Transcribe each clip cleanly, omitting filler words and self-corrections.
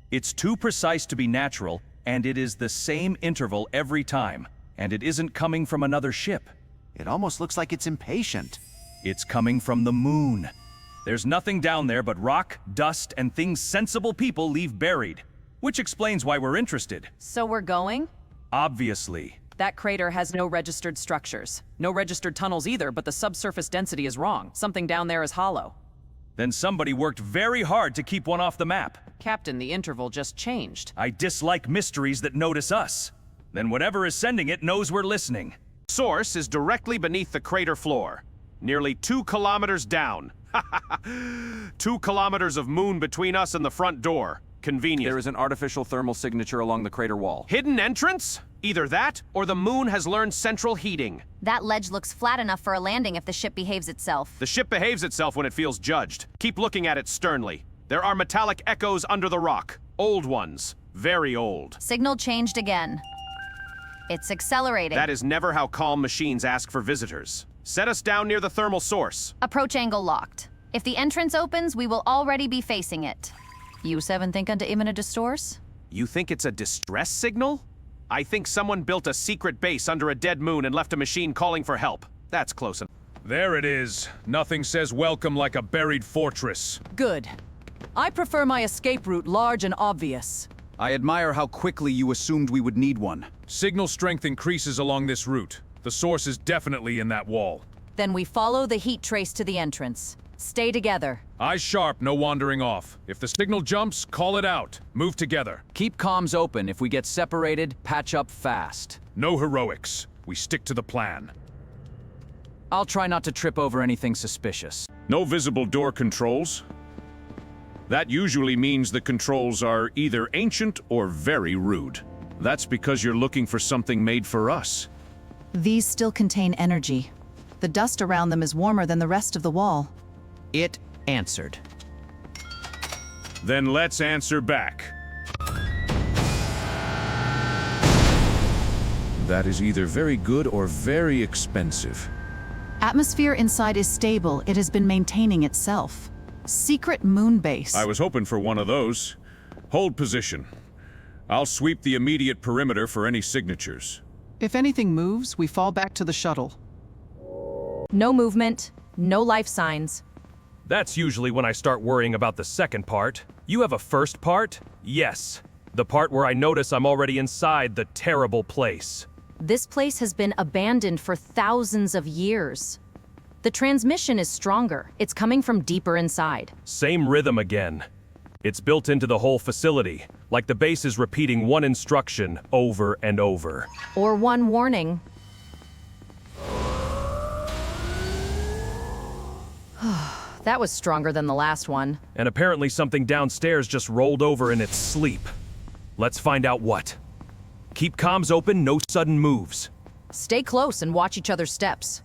It's too precise to be natural, and it is the same interval every time. And it isn't coming from another ship. It almost looks like it's impatient. It's coming from the moon. There's nothing down there but rock, dust, and things sensible people leave buried. Which explains why we're interested. So we're going? Obviously. That crater has no registered structures. No registered tunnels either, but the subsurface density is wrong. Something down there is hollow. Then somebody worked very hard to keep one off the map. Captain, the interval just changed. I dislike mysteries that notice us. Then whatever is sending it knows we're listening. Source is directly beneath the crater floor. Nearly 2 kilometers down. 2 kilometers of moon between us and the front door. Convenient. There is an artificial thermal signature along the crater wall. Hidden entrance? Either that, or the moon has learned central heating. That ledge looks flat enough for a landing if the ship behaves itself. The ship behaves itself when it feels judged. Keep looking at it sternly. There are metallic echoes under the rock. Old ones. Very old. Signal changed again. It's accelerating. That is never how calm machines ask for visitors. Set us down near the thermal source. Approach angle locked. If the entrance opens, we will already be facing it. You seven think unto imminent distress? You think it's a distress signal? I think someone built a secret base under a dead moon and left a machine calling for help. That's close enough. There it is. Nothing says welcome like a buried fortress. Good. I prefer my escape route large and obvious. I admire how quickly you assumed we would need one. Signal strength increases along this route. The source is definitely in that wall. Then we follow the heat trace to the entrance. Stay together. Eyes sharp, no wandering off. If the signal jumps, call it out. Move together. Keep comms open. If we get separated, patch up fast. No heroics. We stick to the plan. I'll try not to trip over anything suspicious. No visible door controls. That usually means the controls are either ancient or very rude. That's because you're looking for something made for us. These still contain energy. The dust around them is warmer than the rest of the wall. It answered. Then let's answer back. That is either very good or very expensive. Atmosphere inside is stable. It has been maintaining itself. Secret moon base. I was hoping for one of those. Hold position. I'll sweep the immediate perimeter for any signatures. If anything moves, we fall back to the shuttle. No movement, no life signs. That's usually when I start worrying about the second part. You have a first part? Yes. The part where I notice I'm already inside the terrible place. This place has been abandoned for thousands of years. The transmission is stronger. It's coming from deeper inside. Same rhythm again. It's built into the whole facility, like the base is repeating one instruction over and over. Or one warning. That was stronger than the last one. And apparently something downstairs just rolled over in its sleep. Let's find out what. Keep comms open, no sudden moves. Stay close and watch each other's steps.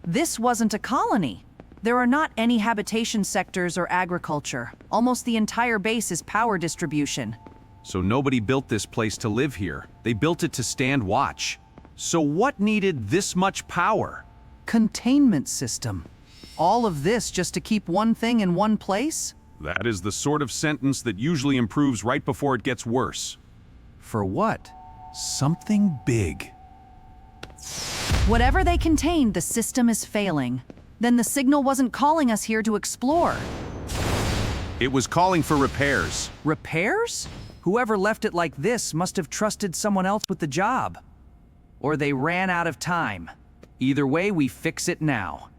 This wasn't a colony. There are not any habitation sectors or agriculture. Almost the entire base is power distribution. So nobody built this place to live here. They built it to stand watch. So what needed this much power? Containment system. All of this just to keep one thing in one place? That is the sort of sentence that usually improves right before it gets worse. For what? Something big. Whatever they contained, the system is failing. Then the signal wasn't calling us here to explore. It was calling for repairs. Repairs? Whoever left it like this must have trusted someone else with the job. Or they ran out of time. Either way, we fix it now.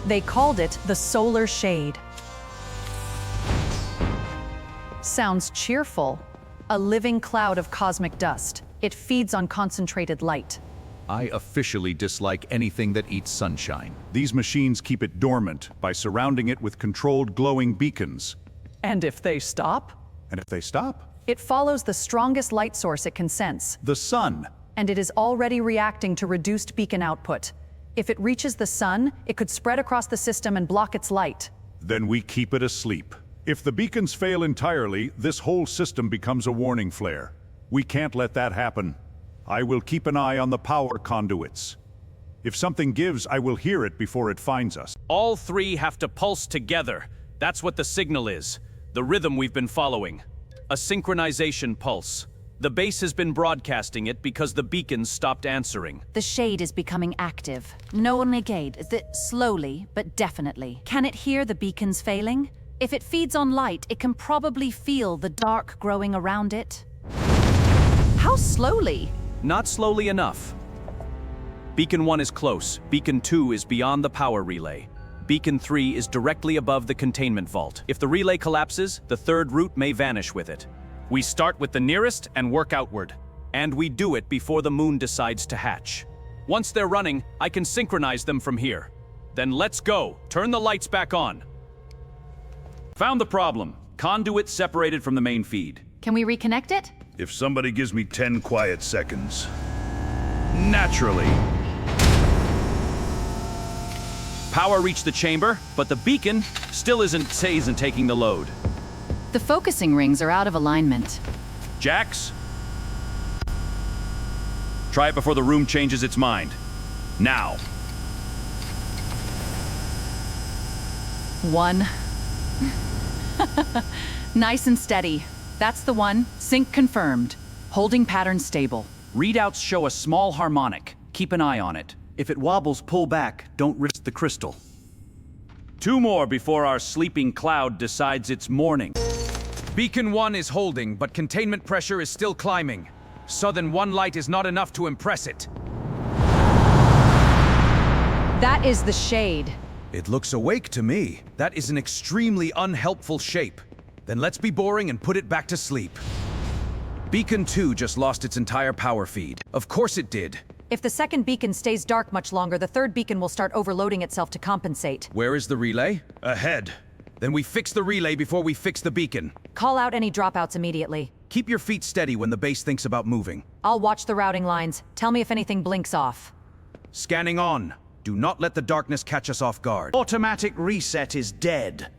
They called it the solar shade. Sounds cheerful. A living cloud of cosmic dust. It feeds on concentrated light. I officially dislike anything that eats sunshine. These machines keep it dormant by surrounding it with controlled glowing beacons. And if they stop? And if they stop? It follows the strongest light source it can sense. The sun. And it is already reacting to reduced beacon output. If it reaches the sun, it could spread across the system and block its light. Then we keep it asleep. If the beacons fail entirely, this whole system becomes a warning flare. We can't let that happen. I will keep an eye on the power conduits. If something gives, I will hear it before it finds us. All three have to pulse together. That's what the signal is. The rhythm we've been following. A synchronization pulse. The base has been broadcasting it because the beacons stopped answering. The shade is becoming active. No one negate, slowly, but definitely. Can it hear the beacons failing? If it feeds on light, it can probably feel the dark growing around it. How slowly? Not slowly enough. Beacon 1 is close. Beacon 2 is beyond the power relay. Beacon 3 is directly above the containment vault. If the relay collapses, the third route may vanish with it. We start with the nearest and work outward. And we do it before the moon decides to hatch. Once they're running, I can synchronize them from here. Then let's go. Turn the lights back on. Found the problem. Conduit separated from the main feed. Can we reconnect it? If somebody gives me 10 quiet seconds. Naturally. Power reached the chamber, but the beacon still isn't taking the load. The focusing rings are out of alignment. Jax? Try it before the room changes its mind. Now. 1. Nice and steady. That's the one. Sync confirmed. Holding pattern stable. Readouts show a small harmonic. Keep an eye on it. If it wobbles, pull back. Don't risk the crystal. 2 more before our sleeping cloud decides it's morning. Beacon 1 is holding, but containment pressure is still climbing. Southern 1 light is not enough to impress it. That is the shade. It looks awake to me. That is an extremely unhelpful shape. Then let's be boring and put it back to sleep. Beacon 2 just lost its entire power feed. Of course it did. If the second beacon stays dark much longer, the third beacon will start overloading itself to compensate. Where is the relay? Ahead. Then we fix the relay before we fix the beacon. Call out any dropouts immediately. Keep your feet steady when the base thinks about moving. I'll watch the routing lines. Tell me if anything blinks off. Scanning on. Do not let the darkness catch us off guard. Automatic reset is dead.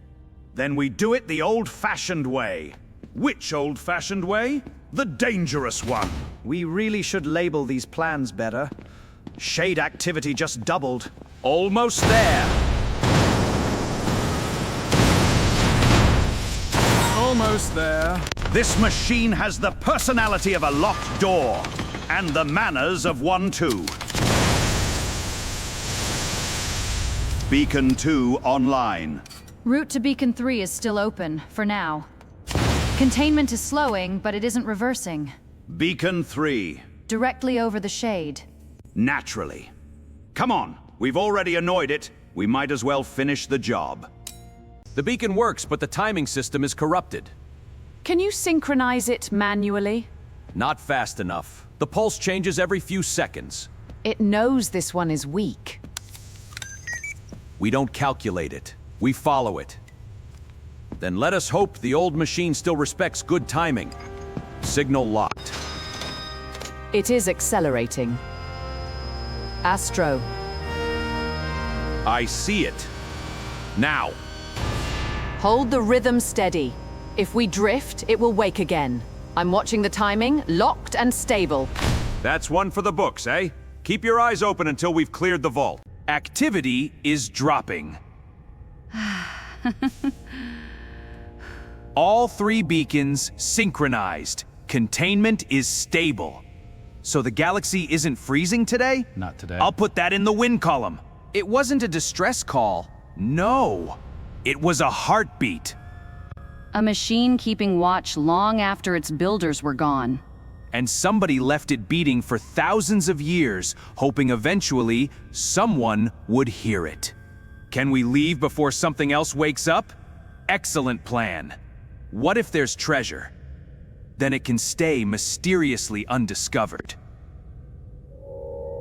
Then we do it the old-fashioned way. Which old-fashioned way? The dangerous one. We really should label these plans better. Shade activity just doubled. Almost there. Almost there. This machine has the personality of a locked door, and the manners of one too. Beacon 2 online. Route to Beacon 3 is still open, for now. Containment is slowing, but it isn't reversing. Beacon 3. Directly over the shade. Naturally. Come on, we've already annoyed it. We might as well finish the job. The beacon works, but the timing system is corrupted. Can you synchronize it manually? Not fast enough. The pulse changes every few seconds. It knows this one is weak. We don't calculate it. We follow it. Then let us hope the old machine still respects good timing. Signal locked. It is accelerating. Astro. I see it. Now. Hold the rhythm steady. If we drift, it will wake again. I'm watching the timing, locked and stable. That's one for the books, eh? Keep your eyes open until we've cleared the vault. Activity is dropping. All 3 beacons synchronized. Containment is stable. So the galaxy isn't freezing today? Not today. I'll put that in the win column. It wasn't a distress call. No. It was a heartbeat. A machine keeping watch long after its builders were gone. And somebody left it beating for thousands of years, hoping eventually someone would hear it. Can we leave before something else wakes up? Excellent plan. What if there's treasure? Then it can stay mysteriously undiscovered.